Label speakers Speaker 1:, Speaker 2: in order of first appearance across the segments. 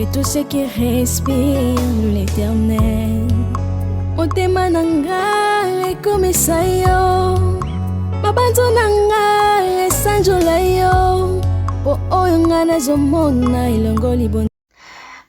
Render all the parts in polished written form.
Speaker 1: et tous ceux qui respirent l'éternel. Motema nanga e comme ça yo, mabanzo nanga e sanjola yo, po oyo nga nazomona ilongoli bon.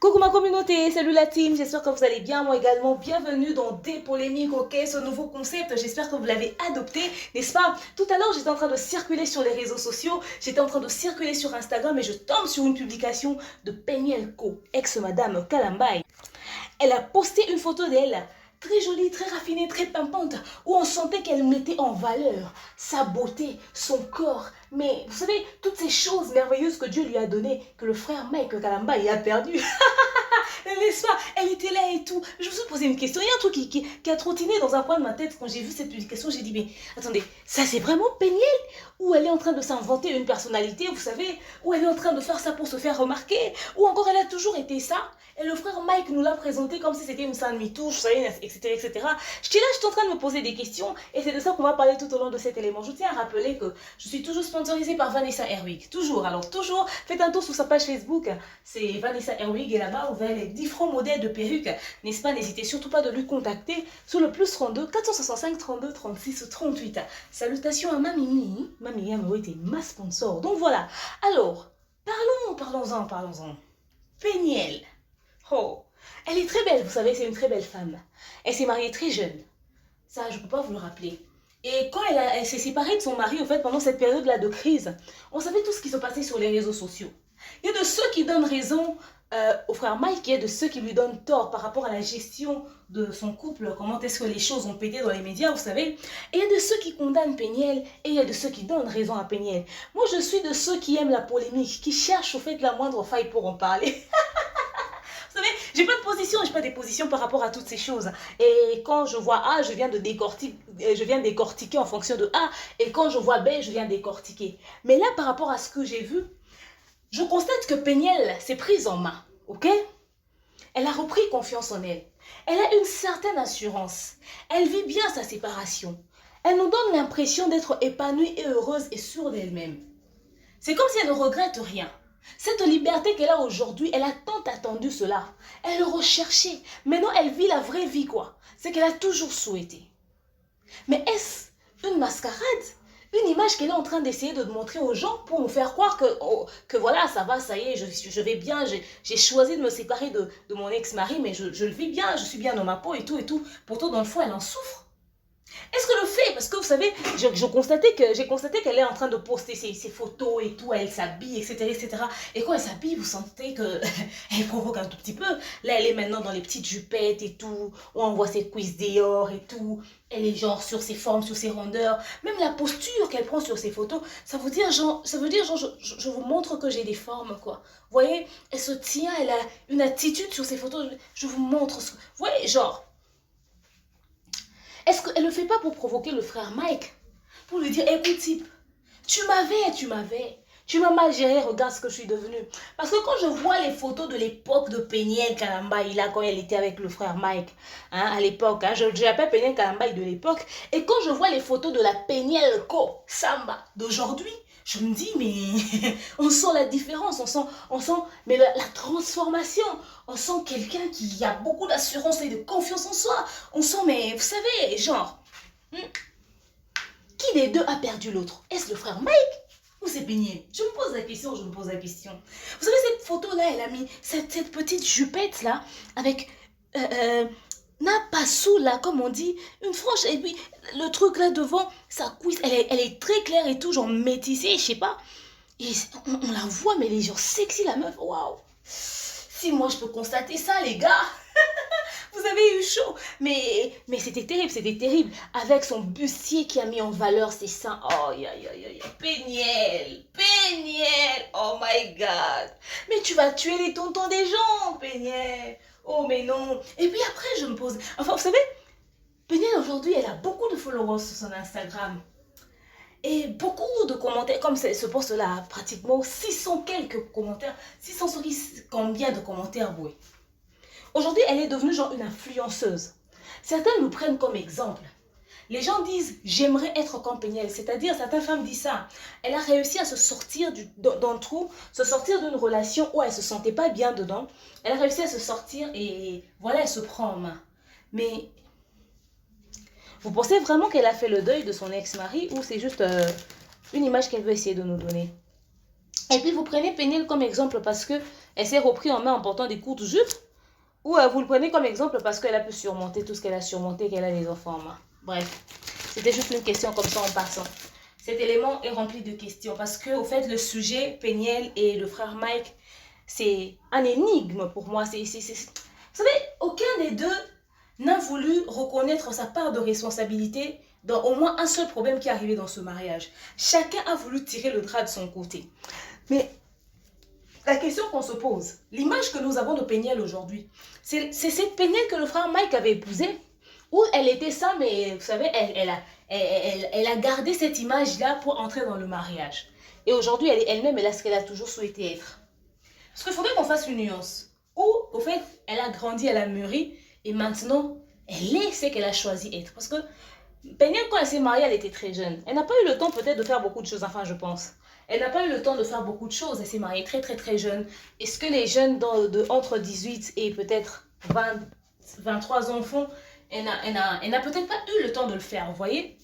Speaker 2: Coucou ma communauté, salut la team, j'espère que vous allez bien, moi également, bienvenue dans Des Polémiques, ok, ce nouveau concept, j'espère que vous l'avez adopté, n'est-ce pas? Tout à l'heure, j'étais en train de circuler sur les réseaux sociaux, j'étais en train de circuler sur Instagram et je tombe sur une publication de Peniel Ko, ex-madame Kalambaye. Elle a posté une photo d'elle, très jolie, très raffinée, très pimpante, où on sentait qu'elle mettait en valeur sa beauté, son corps, mais vous savez, toutes ces choses merveilleuses que Dieu lui a données, que le frère Mike Kalambaye a perdu. N'est-ce pas? Elle était là et tout. Je me suis posé une question. Il y a un truc qui a trottiné dans un coin de ma tête quand j'ai vu cette publication. J'ai dit, mais attendez, ça c'est vraiment Peniel? Ou elle est en train de s'inventer une personnalité, vous savez? Ou elle est en train de faire ça pour se faire remarquer? Ou encore elle a toujours été ça? Et le frère Mike nous l'a présenté comme si c'était une sainte mitouche, vous savez, etc., etc. J'étais là, j'étais en train de me poser des questions. Et c'est de ça qu'on va parler tout au long de cet élément. Je tiens à rappeler que je suis toujours sponsorisée par Vanessa Herwig. Toujours. Alors, toujours, faites un tour sur sa page Facebook. C'est Vanessa Herwig. Et là-bas, vous verrez les différents modèles de perruques. N'est-ce pas? N'hésitez surtout pas de lui contacter sur le plus 32 465 32 36 38. Salutations à Mamimi. Mamimi a été ma sponsor. Donc voilà. Alors, parlons-en. Peniel. Oh, elle est très belle, vous savez, c'est une très belle femme. Elle s'est mariée très jeune. Ça, je ne peux pas vous le rappeler. Et quand elle s'est séparée de son mari, en fait, pendant cette période-là de crise, on savait tout ce qui se passait sur les réseaux sociaux. Il y a de ceux qui donnent raison au frère Mike, il y a de ceux qui lui donnent tort par rapport à la gestion de son couple, comment est-ce que les choses ont pété dans les médias, vous savez. Et il y a de ceux qui condamnent Peniel et il y a de ceux qui donnent raison à Peniel. Moi, je suis de ceux qui aiment la polémique, qui cherchent au fait la moindre faille pour en parler. Vous savez, j'ai pas des positions par rapport à toutes ces choses. Et quand je vois A, je viens décortiquer en fonction de A. Et quand je vois B, je viens décortiquer. Mais là, par rapport à ce que j'ai vu, je constate que Peniel s'est prise en main, ok? Elle a repris confiance en elle. Elle a une certaine assurance. Elle vit bien sa séparation. Elle nous donne l'impression d'être épanouie et heureuse et sûre d'elle-même. C'est comme si elle ne regrette rien. Cette liberté qu'elle a aujourd'hui, elle a tant attendu cela. Elle le recherchait. Maintenant, elle vit la vraie vie, quoi. C'est qu'elle a toujours souhaité. Mais est-ce une mascarade? Une image qu'elle est en train d'essayer de montrer aux gens pour nous faire croire que voilà, ça va, ça y est, je vais bien, j'ai choisi de me séparer de mon ex-mari, mais je le vis bien, je suis bien dans ma peau et tout et tout. Pourtant, dans le fond, elle en souffre. Est-ce que le fait, parce que vous savez, j'ai constaté qu'elle est en train de poster ses photos et tout, elle s'habille, etc., etc. Et quand elle s'habille, vous sentez qu'elle provoque un tout petit peu. Là, elle est maintenant dans les petites jupettes et tout, où on voit ses cuisses dehors et tout. Elle est genre sur ses formes, sur ses rondeurs. Même la posture qu'elle prend sur ses photos, ça veut dire genre, je vous montre que j'ai des formes, quoi. Vous voyez, elle se tient, elle a une attitude sur ses photos, je vous montre. Vous voyez, genre... Est-ce qu'elle ne le fait pas pour provoquer le frère Mike? Pour lui dire, écoute type, tu m'as mal géré, regarde ce que je suis devenue. Parce que quand je vois les photos de l'époque de Peniel Kalambaye, là, quand elle était avec le frère Mike, hein, à l'époque, hein, je l'appelle Peniel Kalambaye de l'époque, et quand je vois les photos de la Peniel Ko Samba d'aujourd'hui, je me dis, mais on sent la différence, on sent mais la transformation. On sent quelqu'un qui a beaucoup d'assurance et de confiance en soi. On sent, mais vous savez, genre, qui des deux a perdu l'autre? Est-ce le frère Mike ou c'est Peniel? Je me pose la question. Vous savez, cette photo-là, elle a mis cette petite jupette-là avec... Napassou là, comme on dit, une frange, et puis le truc là devant, sa cuisse, elle est très claire et tout, genre métissée, je sais pas. Et on la voit, mais elle est genre sexy la meuf, waouh. Si moi je peux constater ça, les gars, vous avez eu chaud. Mais c'était terrible. Avec son bustier qui a mis en valeur ses seins. Oh, Peniel, oh my god. Mais tu vas tuer les tontons des gens, Peniel. Oh, mais non. Et puis après, je me pose... Enfin, vous savez, Peniel, aujourd'hui, elle a beaucoup de followers sur son Instagram. Et beaucoup de commentaires, comme ce post-là a pratiquement 600 quelques commentaires. 600 combien de commentaires, oui. Aujourd'hui, elle est devenue genre une influenceuse. Certains nous prennent comme exemple. Les gens disent, j'aimerais être comme Péniel. C'est-à-dire, certaines femmes disent ça. Elle a réussi à se sortir d'un trou, se sortir d'une relation où elle ne se sentait pas bien dedans. Elle a réussi à se sortir et voilà, elle se prend en main. Mais vous pensez vraiment qu'elle a fait le deuil de son ex-mari ou c'est juste une image qu'elle veut essayer de nous donner? Et puis vous prenez Péniel comme exemple parce qu'elle s'est repris en main en portant des courtes jupes ou vous le prenez comme exemple parce qu'elle a pu surmonter tout ce qu'elle a surmonté, qu'elle a les enfants en main. Bref, c'était juste une question comme ça en passant. Cet élément est rempli de questions parce que, au fait, le sujet, Péniel et le frère Mike, c'est un énigme pour moi. Vous savez, aucun des deux n'a voulu reconnaître sa part de responsabilité dans au moins un seul problème qui est arrivé dans ce mariage. Chacun a voulu tirer le drap de son côté. Mais la question qu'on se pose, l'image que nous avons de Péniel aujourd'hui, c'est cette Péniel que le frère Mike avait épousée, où elle était ça, mais vous savez, elle a gardé cette image-là pour entrer dans le mariage. Et aujourd'hui, elle-même, elle a ce qu'elle a toujours souhaité être. Parce qu'il faudrait qu'on fasse une nuance. Ou, au fait, elle a grandi, elle a mûri, et maintenant, elle est ce qu'elle a choisi être. Parce que Péniel, quand elle s'est mariée, elle était très jeune. Elle n'a pas eu le temps peut-être de faire beaucoup de choses, enfin, je pense. Elle n'a pas eu le temps de faire beaucoup de choses. Elle s'est mariée très, très, très jeune. Est-ce que les jeunes entre 18 et peut-être 23 ans font? Elle n'a peut-être pas eu le temps de le faire, vous voyez?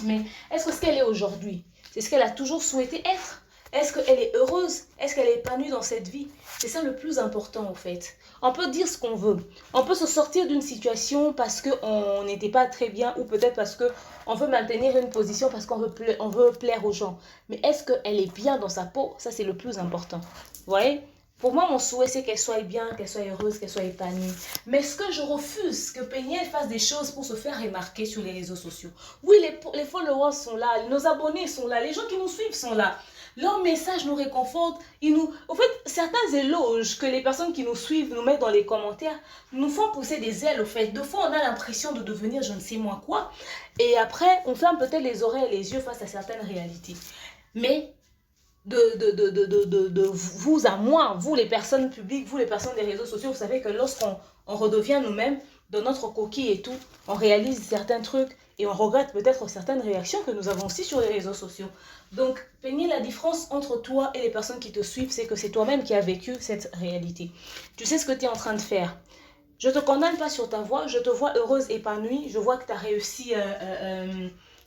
Speaker 2: Mais est-ce que ce qu'elle est aujourd'hui, c'est ce qu'elle a toujours souhaité être? Est-ce qu'elle est heureuse? Est-ce qu'elle est épanouie dans cette vie? C'est ça le plus important, en fait. On peut dire ce qu'on veut. On peut se sortir d'une situation parce qu'on n'était pas très bien ou peut-être parce qu'on veut maintenir une position parce qu'on veut plaire aux gens. Mais est-ce qu'elle est bien dans sa peau? Ça, c'est le plus important. Vous voyez? Pour moi, mon souhait, c'est qu'elle soit bien, qu'elle soit heureuse, qu'elle soit épanouie. Mais ce que je refuse, que Péniel fasse des choses pour se faire remarquer sur les réseaux sociaux. Oui, les followers sont là, nos abonnés sont là, les gens qui nous suivent sont là. Leurs messages nous réconfortent. Au fait, certains éloges que les personnes qui nous suivent nous mettent dans les commentaires nous font pousser des ailes. Au fait, deux fois, on a l'impression de devenir je ne sais moi quoi. Et après, on ferme peut-être les oreilles et les yeux face à certaines réalités. Mais de vous à moi, vous les personnes publiques, vous les personnes des réseaux sociaux, vous savez que lorsqu'on redevient nous-mêmes, dans notre coquille et tout, on réalise certains trucs et on regrette peut-être certaines réactions que nous avons aussi sur les réseaux sociaux. Donc, Péniel, la différence entre toi et les personnes qui te suivent, c'est que c'est toi-même qui as vécu cette réalité. Tu sais ce que tu es en train de faire. Je ne te condamne pas sur ta voie, je te vois heureuse, épanouie, je vois que tu as réussi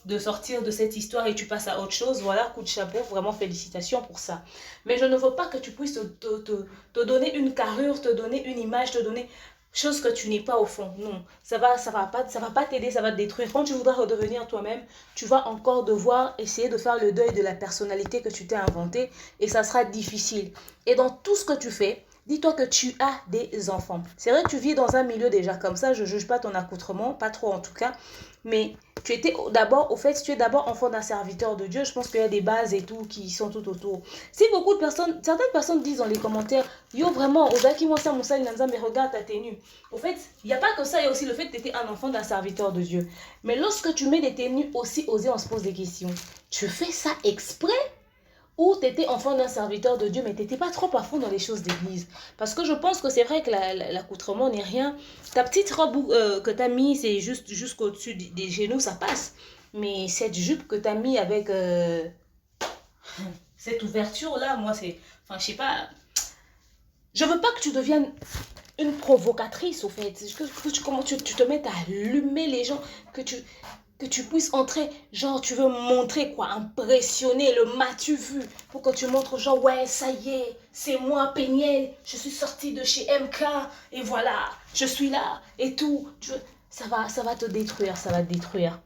Speaker 2: de sortir de cette histoire et tu passes à autre chose, voilà, coup de chapeau, vraiment félicitations pour ça. Mais je ne veux pas que tu puisses te donner une carrure, te donner une image, te donner chose que tu n'es pas au fond. Non, ça va pas t'aider, ça va te détruire. Quand tu voudras redevenir toi-même, tu vas encore devoir essayer de faire le deuil de la personnalité que tu t'es inventée et ça sera difficile. Et dans tout ce que tu fais, dis-toi que tu as des enfants. C'est vrai que tu vis dans un milieu déjà comme ça, je ne juge pas ton accoutrement, pas trop en tout cas, mais tu étais d'abord, au fait, tu es d'abord enfant d'un serviteur de Dieu, je pense qu'il y a des bases et tout qui sont tout autour. Si beaucoup de personnes, certaines personnes disent dans les commentaires, yo vraiment, Ozaki Moussa Moussa Nanza, mais regarde ta tenue. Au fait, il n'y a pas que ça, il y a aussi le fait que tu étais un enfant d'un serviteur de Dieu. Mais lorsque tu mets des tenues aussi osées, on se pose des questions. Tu fais ça exprès? Ou tu étais enfant d'un serviteur de Dieu, mais tu n'étais pas trop à fond dans les choses d'église. Parce que je pense que c'est vrai que l'accoutrement n'est rien. Ta petite robe que tu as mis, c'est juste jusqu'au-dessus des genoux, ça passe. Mais cette jupe que tu as mis avec cette ouverture-là, moi, c'est... Enfin, je sais pas... Je veux pas que tu deviennes une provocatrice, au fait. Que tu te mettes à allumer les gens, que tu puisses entrer, genre tu veux montrer quoi, impressionner, le m'as-tu vu, pour que tu montres genre ouais ça y est, c'est moi Péniel, je suis sortie de chez MK et voilà, je suis là et tout, ça va te détruire, ça va te détruire.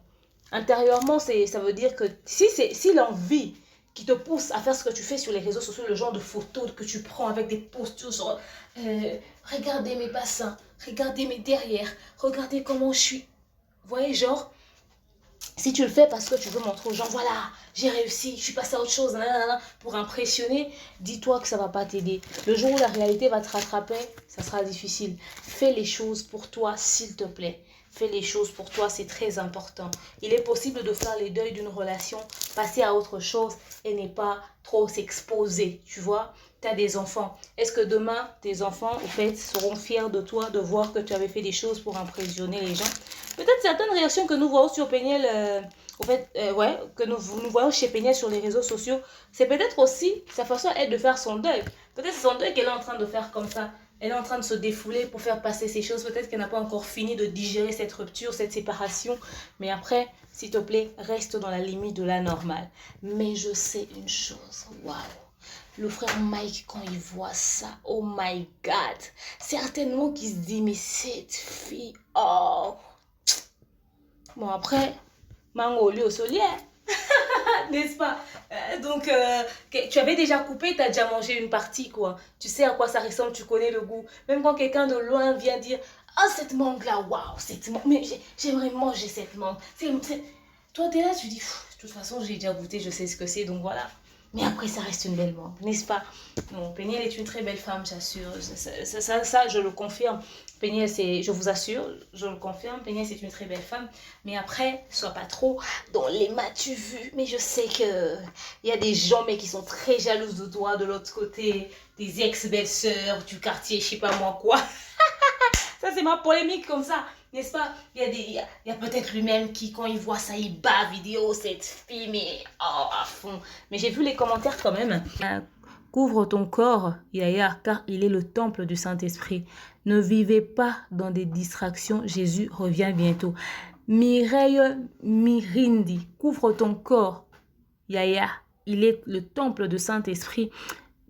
Speaker 2: Intérieurement, ça veut dire que si l'envie qui te pousse à faire ce que tu fais sur les réseaux sociaux, le genre de photos que tu prends avec des postures genre regardez mes bassins, regardez mes derrières, regardez comment je suis, vous voyez genre. Si tu le fais parce que tu veux montrer aux gens, voilà, j'ai réussi, je suis passée à autre chose, nanana, pour impressionner, dis-toi que ça ne va pas t'aider. Le jour où la réalité va te rattraper, ça sera difficile. Fais les choses pour toi, s'il te plaît. Fais les choses pour toi, c'est très important. Il est possible de faire les deuils d'une relation, passer à autre chose et ne pas trop s'exposer, tu vois. Tu as des enfants. Est-ce que demain, tes enfants, au fait, seront fiers de toi de voir que tu avais fait des choses pour impressionner les gens? Peut-être certaines réactions que nous voyons sur Peniel, que nous voyons chez Peniel sur les réseaux sociaux, c'est peut-être aussi sa façon à elle de faire son deuil. Peut-être c'est son deuil qu'elle est en train de faire comme ça. Elle est en train de se défouler pour faire passer ces choses. Peut-être qu'elle n'a pas encore fini de digérer cette rupture, cette séparation. Mais après, s'il te plaît, reste dans la limite de la normale. Mais je sais une chose. Waouh! Le frère Mike, quand il voit ça, oh my God! Certainement qu'il se dit, mais cette fille, oh! Bon, après, Mango, lui au solier. N'est-ce pas? Donc, tu avais déjà coupé, tu as déjà mangé une partie, quoi. Tu sais à quoi ça ressemble, tu connais le goût. Même quand quelqu'un de loin vient dire « Ah, cette mangue-là, waouh, cette mangue, mais j'aimerais manger cette mangue. » Toi, tu es là, tu dis « De toute façon, j'ai déjà goûté, je sais ce que c'est, donc voilà. » Mais après, ça reste une belle mangue, n'est-ce pas? Non, Peniel est une très belle femme, j'assure. Ça, je le confirme. Peniel, je vous assure, je le confirme. Peniel, c'est une très belle femme. Mais après, sois pas trop dans les m'as-tu vu. Mais je sais qu'il y a des gens mais qui sont très jalouses de toi de l'autre côté. Des ex-belles-sœurs du quartier, je sais pas moi quoi. Ça, c'est ma polémique comme ça. N'est-ce pas? Il y a peut-être lui-même qui, quand il voit ça, il bat vidéo, cette fille, mais oh, à fond. Mais j'ai vu les commentaires quand même. Couvre ton corps, Yaya, car il est le temple du Saint-Esprit. Ne vivez pas dans des distractions. Jésus revient bientôt. Mireille Mirindi, couvre ton corps, Yaya, il est le temple du Saint-Esprit.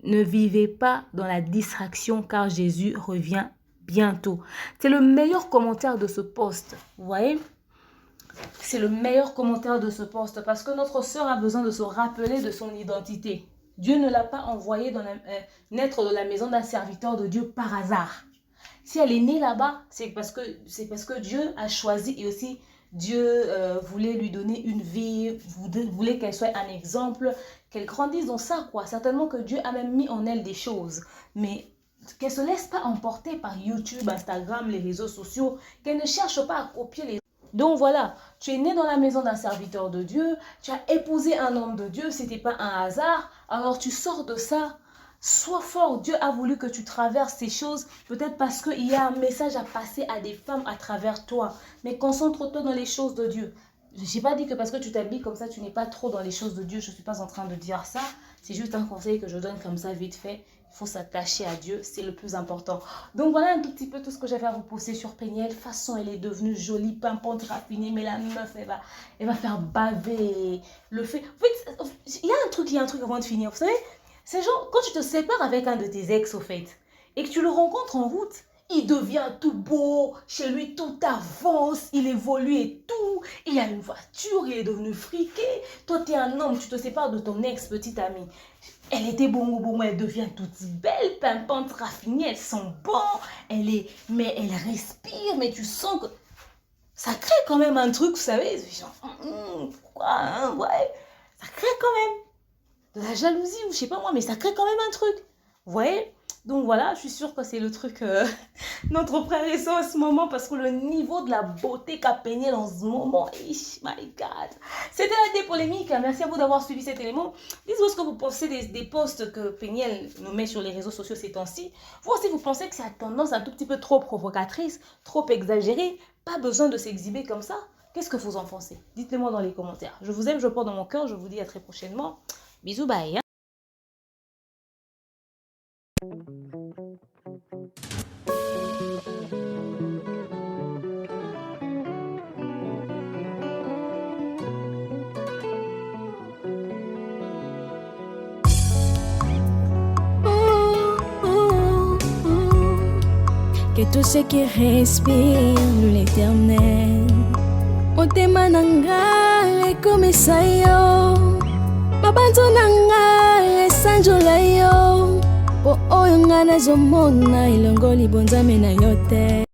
Speaker 2: Ne vivez pas dans la distraction, car Jésus revient bientôt. C'est le meilleur commentaire de ce post, vous voyez? C'est le meilleur commentaire de ce post parce que notre sœur a besoin de se rappeler de son identité. Dieu ne l'a pas envoyée naître dans la maison d'un serviteur de Dieu par hasard. Si elle est née là-bas, c'est parce que Dieu a choisi et aussi Dieu voulait lui donner une vie, voulait qu'elle soit un exemple, qu'elle grandisse dans ça, quoi. Certainement que Dieu a même mis en elle des choses, mais qu'elle ne se laisse pas emporter par YouTube, Instagram, les réseaux sociaux, qu'elle ne cherche pas à copier les... Donc voilà, tu es né dans la maison d'un serviteur de Dieu, tu as épousé un homme de Dieu, ce n'était pas un hasard, alors tu sors de ça, sois fort, Dieu a voulu que tu traverses ces choses, peut-être parce qu'il y a un message à passer à des femmes à travers toi, mais concentre-toi dans les choses de Dieu. Je n'ai pas dit que parce que tu t'habilles comme ça, tu n'es pas trop dans les choses de Dieu, je ne suis pas en train de dire ça, c'est juste un conseil que je donne comme ça vite fait. Il faut s'attacher à Dieu, c'est le plus important. Donc voilà un tout petit peu tout ce que j'avais à vous poster sur Peniel. De toute façon, elle est devenue jolie, pimpante, raffinée, mais la meuf, elle va faire baver le fait. En fait, il y a un truc avant de finir. Vous savez, c'est genre, quand tu te sépares avec un de tes ex, au fait, et que tu le rencontres en route, il devient tout beau, chez lui tout avance, il évolue et tout, il a une voiture, il est devenu friqué. Toi, tu es un homme, tu te sépares de ton ex-petite amie. Elle était bon, elle devient toute belle, pimpante, raffinée, elle sent bon, mais elle respire, mais tu sens que ça crée quand même un truc, vous savez, genre, pourquoi, hein, ouais, ça crée quand même de la jalousie ou je sais pas moi, mais ça crée quand même un truc, vous voyez? Donc voilà, je suis sûre que c'est le truc notre frère et soeur en ce moment parce que le niveau de la beauté qu'a Peniel en ce moment, my God. C'était la dépolémique. Merci à vous d'avoir suivi cet élément. Dites-moi ce que vous pensez des posts que Peniel nous met sur les réseaux sociaux ces temps-ci. Vous aussi, vous pensez que c'est à tendance un tout petit peu trop provocatrice, trop exagérée, pas besoin de s'exhiber comme ça? Qu'est-ce que vous en pensez? Dites-le moi dans les commentaires. Je vous aime, je porte dans mon cœur. Je vous dis à très prochainement. Bisous, bye. Hein?
Speaker 1: Que tous ceux qui respirent l'Éternel, motema nanga ekomisa yo, mabanzo nanga esanjola yo, po oyo nga nazomona elongo libonzame na yo te.